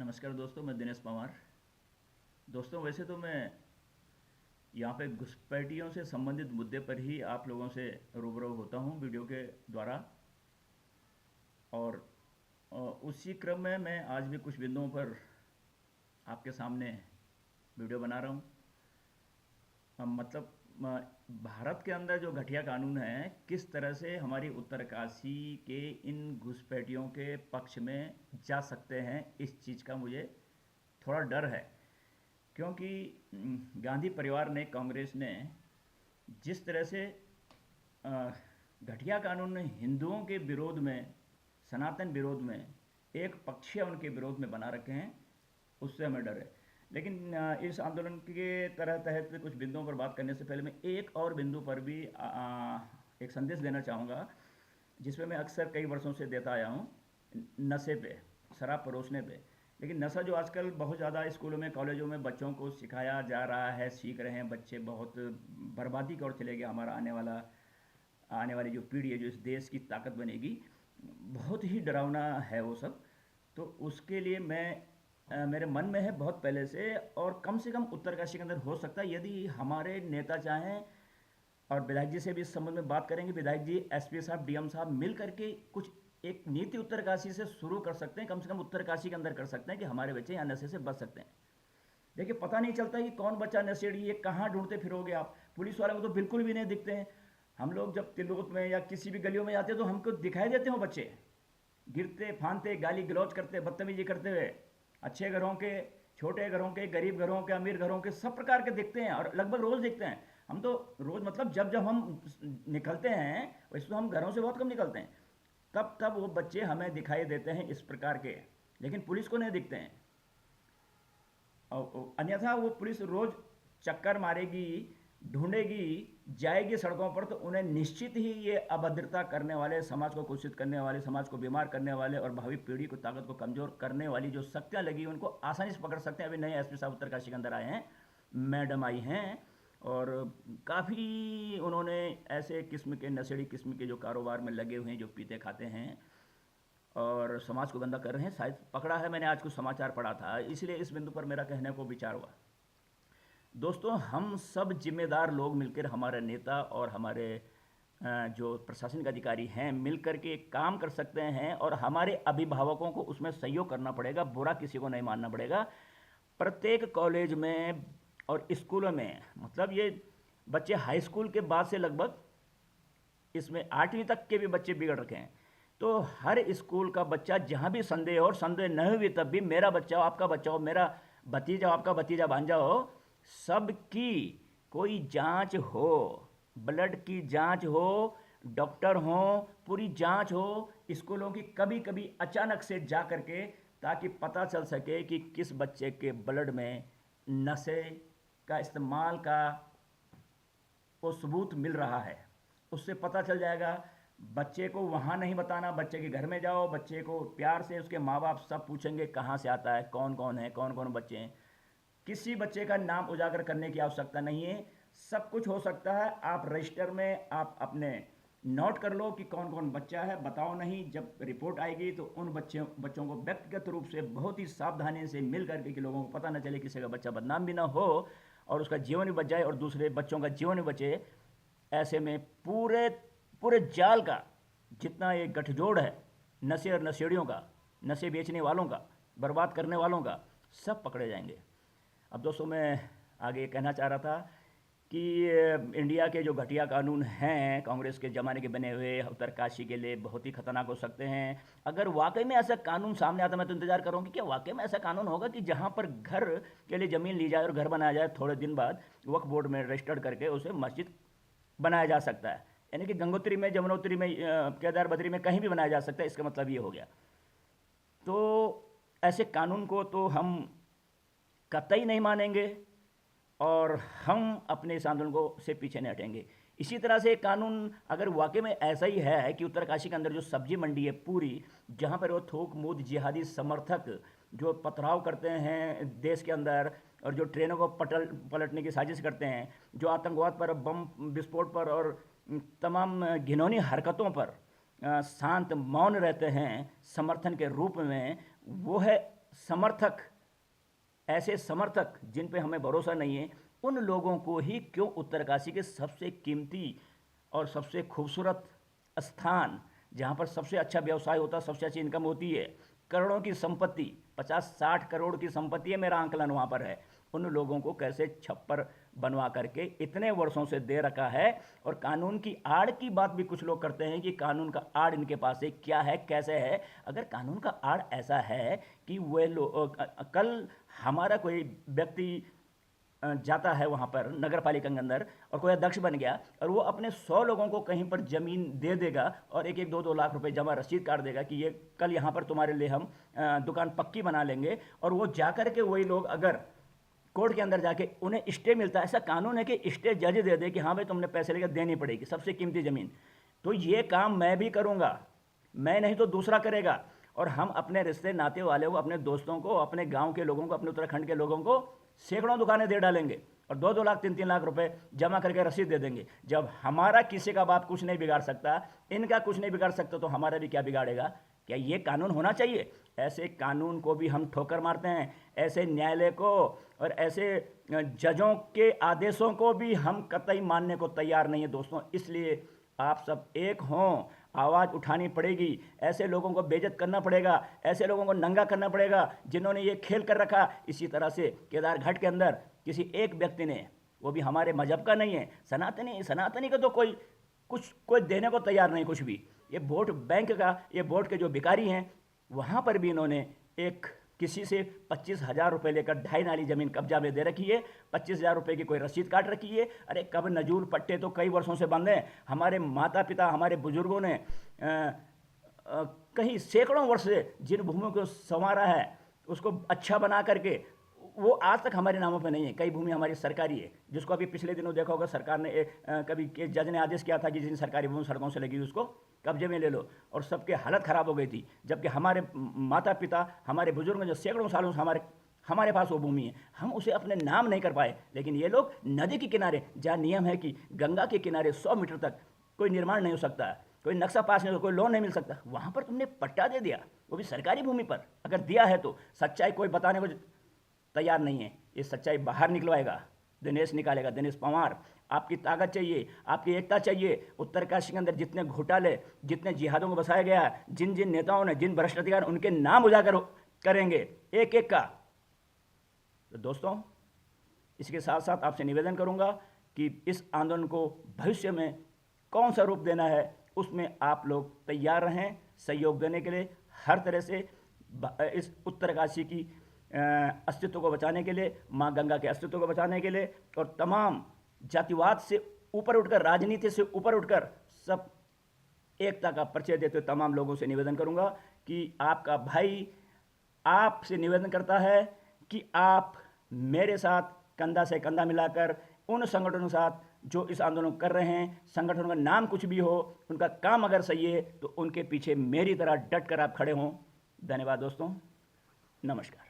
नमस्कार दोस्तों, मैं दिनेश पवार। दोस्तों, वैसे तो मैं यहाँ पे घुसपैठियों से संबंधित मुद्दे पर ही आप लोगों से रूबरू होता हूँ वीडियो के द्वारा। और उसी क्रम में मैं आज भी कुछ बिंदुओं पर आपके सामने वीडियो बना रहा हूँ। मतलब भारत के अंदर जो घटिया कानून है, किस तरह से हमारी उत्तरकाशी के इन घुसपैठियों के पक्ष में जा सकते हैं, इस चीज़ का मुझे थोड़ा डर है। क्योंकि गांधी परिवार ने, कांग्रेस ने जिस तरह से अ, घटिया कानून हिंदुओं के विरोध में, सनातन विरोध में, एक पक्षीय उनके विरोध में बना रखे हैं, उससे हमें डर है। लेकिन इस आंदोलन के तहत कुछ बिंदुओं पर बात करने से पहले मैं एक और बिंदु पर भी एक संदेश देना चाहूँगा, जिसमें मैं अक्सर कई वर्षों से देता आया हूँ, नशे पे, शराब परोसने पे। लेकिन नशा जो आजकल बहुत ज़्यादा स्कूलों में, कॉलेजों में बच्चों को सिखाया जा रहा है, सीख रहे हैं बच्चे, बहुत बर्बादी की ओर चले गया हमारा आने वाली जो पीढ़ी है, जो इस देश की ताकत बनेगी, बहुत ही डरावना है वो सब। तो उसके लिए मेरे मन में है बहुत पहले से, और कम से कम उत्तरकाशी के अंदर हो सकता है यदि हमारे नेता चाहें, और विधायक जी से भी इस संबंध में बात करेंगे। विधायक जी, एसपी साहब, डीएम साहब मिल करके कुछ एक नीति उत्तरकाशी से शुरू कर सकते हैं, कम से कम उत्तरकाशी के अंदर कर सकते हैं, कि हमारे बच्चे यहाँ नशे से बच सकते हैं। देखिए, पता नहीं चलता कि कौन बच्चा नशेड़ी है, कहाँ ढूंढते फिरोगे आप। पुलिस वाले को तो बिल्कुल भी नहीं दिखते हैं। हम लोग जब तिलुत में या किसी भी गलियों में जाते हैं तो हमको दिखाई देते हैं वो बच्चे, गिरते फांदते, गाली गलौज करते, बदतमीजी करते हुए। अच्छे घरों के, छोटे घरों के, गरीब घरों के, अमीर घरों के, सब प्रकार के दिखते हैं, और लगभग रोज़ दिखते हैं। हम तो रोज़ मतलब जब जब हम निकलते हैं, वैसे तो हम घरों से बहुत कम निकलते हैं, तब तब वो बच्चे हमें दिखाई देते हैं इस प्रकार के। लेकिन पुलिस को नहीं दिखते हैं। और अन्यथा वो पुलिस रोज़ चक्कर मारेगी, ढूंढेगी, जाएगी सड़कों पर, तो उन्हें निश्चित ही ये अभद्रता करने वाले, समाज को कुत्सित करने वाले, समाज को बीमार करने वाले और भावी पीढ़ी को, ताकत को कमज़ोर करने वाली जो शक्तियाँ लगी, उनको आसानी से पकड़ सकते हैं। अभी नए एसपी साहब उत्तरकाशी के अंदर आए हैं, मैडम आई हैं, और काफ़ी उन्होंने ऐसे किस्म के, नशेड़ी किस्म के जो कारोबार में लगे हुए हैं, जो पीते खाते हैं और समाज को गंदा कर रहे हैं, शायद पकड़ा है। मैंने आज कुछ समाचार पढ़ा था, इसलिए इस बिंदु पर मेरा कहने को विचार हुआ। दोस्तों, हम सब जिम्मेदार लोग मिलकर, हमारे नेता और हमारे जो प्रशासनिक अधिकारी हैं, मिलकर के एक काम कर सकते हैं, और हमारे अभिभावकों को उसमें सहयोग करना पड़ेगा, बुरा किसी को नहीं मानना पड़ेगा। प्रत्येक कॉलेज में और स्कूलों में, मतलब ये बच्चे हाई स्कूल के बाद से लगभग इसमें 8वीं तक के भी बच्चे बिगड़ रखे हैं। तो हर स्कूल का बच्चा, जहाँ भी संदेह हो, और संदेह न हुई तब भी, मेरा बच्चा हो, आपका बच्चा हो, मेरा भतीजा हो, आपका भतीजा भांजा हो, सबकी कोई जांच हो, ब्लड की जांच हो, डॉक्टर हो, पूरी जांच हो स्कूलों की, कभी कभी अचानक से जा करके, ताकि पता चल सके कि किस बच्चे के ब्लड में नशे का इस्तेमाल का वो सबूत मिल रहा है। उससे पता चल जाएगा। बच्चे को वहाँ नहीं बताना, बच्चे के घर में जाओ, बच्चे को प्यार से, उसके माँ बाप सब पूछेंगे कहाँ से आता है, कौन कौन है, कौन कौन बच्चे हैं। किसी बच्चे का नाम उजागर करने की आवश्यकता नहीं है। सब कुछ हो सकता है। आप रजिस्टर में आप अपने नोट कर लो कि कौन कौन बच्चा है, बताओ नहीं। जब रिपोर्ट आएगी तो उन बच्चों को व्यक्तिगत रूप से बहुत ही सावधानी से मिल करके, कि लोगों को पता न चले, किसी का बच्चा बदनाम भी ना हो और उसका जीवन भी बच जाए और दूसरे बच्चों का जीवन भी बचे। ऐसे में पूरे पूरे जाल का जितना ये गठजोड़ है, नशे और नशेड़ियों का, नशे बेचने वालों का, बर्बाद करने वालों का, सब पकड़े जाएंगे। अब दोस्तों, मैं आगे ये कहना चाह रहा था कि इंडिया के जो घटिया कानून हैं, कांग्रेस के ज़माने के बने हुए, उत्तरकाशी के लिए बहुत ही खतरनाक हो सकते हैं। अगर वाकई में ऐसा कानून सामने आता, मैं तो इंतज़ार करूँगा कि क्या वाकई में ऐसा कानून होगा कि जहाँ पर घर के लिए ज़मीन ली जाए और घर बनाया जाए, थोड़े दिन बाद वक्फ बोर्ड में रजिस्टर्ड करके उसे मस्जिद बनाया जा सकता है। यानी कि गंगोत्री में, जमुनोत्री में, केदार बद्री में, कहीं भी बनाया जा सकता है। इसका मतलब ये हो गया। तो ऐसे कानून को तो हम कतई नहीं मानेंगे, और हम अपने इस आंदोलन को से पीछे नहीं हटेंगे। इसी तरह से कानून अगर वाकई में ऐसा ही है कि उत्तरकाशी के अंदर जो सब्जी मंडी है पूरी, जहाँ पर वो थोक मूद जिहादी समर्थक जो पथराव करते हैं देश के अंदर, और जो ट्रेनों को पलटने की साजिश करते हैं, जो आतंकवाद पर, बम विस्फोट पर और तमाम घिनौनी हरकतों पर शांत मौन रहते हैं समर्थन के रूप में, वो है समर्थक, ऐसे समर्थक जिन पे हमें भरोसा नहीं है, उन लोगों को ही क्यों उत्तरकाशी के सबसे कीमती और सबसे खूबसूरत स्थान, जहाँ पर सबसे अच्छा व्यवसाय होता है, सबसे अच्छी इनकम होती है, करोड़ों की संपत्ति, 50-60 करोड़ की संपत्ति है, मेरा आंकलन वहाँ पर है, उन लोगों को कैसे छप्पर बनवा करके इतने वर्षों से दे रखा है। और कानून की आड़ की बात भी कुछ लोग करते हैं कि कानून का आड़ इनके पास है, क्या है, कैसे है। अगर कानून का आड़ ऐसा है कि वे लोग, कल हमारा कोई व्यक्ति जाता है वहाँ पर नगर पालिका के अंदर और कोई अध्यक्ष बन गया और वो अपने 100 लोगों को कहीं पर ज़मीन दे देगा और 1-1, 2-2 लाख रुपए जमा रसीद काट देगा कि ये कल यहाँ पर तुम्हारे लिए हम दुकान पक्की बना लेंगे, और वो जाकर के वही लोग अगर कोर्ट के अंदर जाके उन्हें स्टे मिलता है, ऐसा कानून है कि स्टे जज दे दे कि हाँ भाई तुमने पैसे लेकर देनी पड़ेगी सबसे कीमती ज़मीन, तो ये काम मैं भी करूँगा, मैं नहीं तो दूसरा करेगा। और हम अपने रिश्ते नाते वाले को, अपने दोस्तों को, अपने गांव के लोगों को, अपने उत्तराखंड के लोगों को सैकड़ों दुकानें दे डालेंगे और 2-2 लाख 3-3 लाख रुपए जमा करके रसीद दे देंगे। जब हमारा किसी का बाप कुछ नहीं बिगाड़ सकता, इनका कुछ नहीं बिगाड़ सकता, तो हमारा भी क्या बिगाड़ेगा? क्या ये कानून होना चाहिए? ऐसे कानून को भी हम ठोकर मारते हैं, ऐसे न्यायालय को और ऐसे जजों के आदेशों को भी हम कतई मानने को तैयार नहीं है दोस्तों। इसलिए आप सब एक हों, आवाज़ उठानी पड़ेगी, ऐसे लोगों को बेइज्जत करना पड़ेगा, ऐसे लोगों को नंगा करना पड़ेगा जिन्होंने ये खेल कर रखा। इसी तरह से केदार घाट के अंदर किसी एक व्यक्ति ने, वो भी हमारे मजहब का नहीं है, सनातनी का तो कोई देने को तैयार नहीं कुछ भी। ये वोट बैंक का, ये वोट के जो भिखारी हैं, वहाँ पर भी इन्होंने एक किसी से 25,000 रुपये लेकर 2.5 नाली ज़मीन कब्जा में दे रखी है, 25,000 रुपये की कोई रसीद काट रखी है। अरे कब नजूल पट्टे तो कई वर्षों से बंद हैं। हमारे माता पिता, हमारे बुजुर्गों ने कहीं सैकड़ों वर्ष से जिन भूमियों को संवारा है, उसको अच्छा बना करके, वो आज तक हमारे नामों पे नहीं है। कई भूमि हमारी सरकारी है, जिसको अभी पिछले दिनों देखा होगा, सरकार ने कभी के जज ने आदेश किया था कि जिन सरकारी भूमि सड़कों से लगी उसको कब्जे में ले लो, और सबके हालत ख़राब हो गई थी। जबकि हमारे माता पिता, हमारे बुजुर्ग जो सैकड़ों सालों से हमारे पास वो भूमि है, हम उसे अपने नाम नहीं कर पाए। लेकिन ये लोग नदी के किनारे, जहाँ नियम है कि गंगा के किनारे 100 मीटर तक कोई निर्माण नहीं हो सकता, कोई नक्शा पास नहीं हो, कोई लोन नहीं मिल सकता, वहाँ पर तुमने पट्टा दे दिया, वो भी सरकारी भूमि पर। अगर दिया है तो सच्चाई कोई बताने को तैयार नहीं है। ये सच्चाई बाहर निकलवाएगा, दिनेश निकालेगा, दिनेश पंवार। आपकी ताकत चाहिए, आपकी एकता चाहिए। उत्तरकाशी के अंदर जितने घोटाले, जितने जिहादों को बसाया गया, जिन जिन नेताओं ने, जिन भ्रष्ट अधिकारी, उनके नाम उजागर करेंगे एक एक का। तो दोस्तों, इसके साथ साथ आपसे निवेदन करूंगा कि इस आंदोलन को भविष्य में कौन सा रूप देना है, उसमें आप लोग तैयार रहें सहयोग देने के लिए। हर तरह से इस उत्तरकाशी की अस्तित्व को बचाने के लिए, माँ गंगा के अस्तित्व को बचाने के लिए, और तमाम जातिवाद से ऊपर उठकर, राजनीति से ऊपर उठकर सब एकता का परिचय देते हुए तमाम लोगों से निवेदन करूंगा कि आपका भाई आपसे निवेदन करता है कि आप मेरे साथ कंधा से कंधा मिलाकर उन संगठनों के साथ जो इस आंदोलन कर रहे हैं, संगठनों का नाम कुछ भी हो, उनका काम अगर सही है तो उनके पीछे मेरी तरह डट कर आप खड़े हों। धन्यवाद दोस्तों, नमस्कार।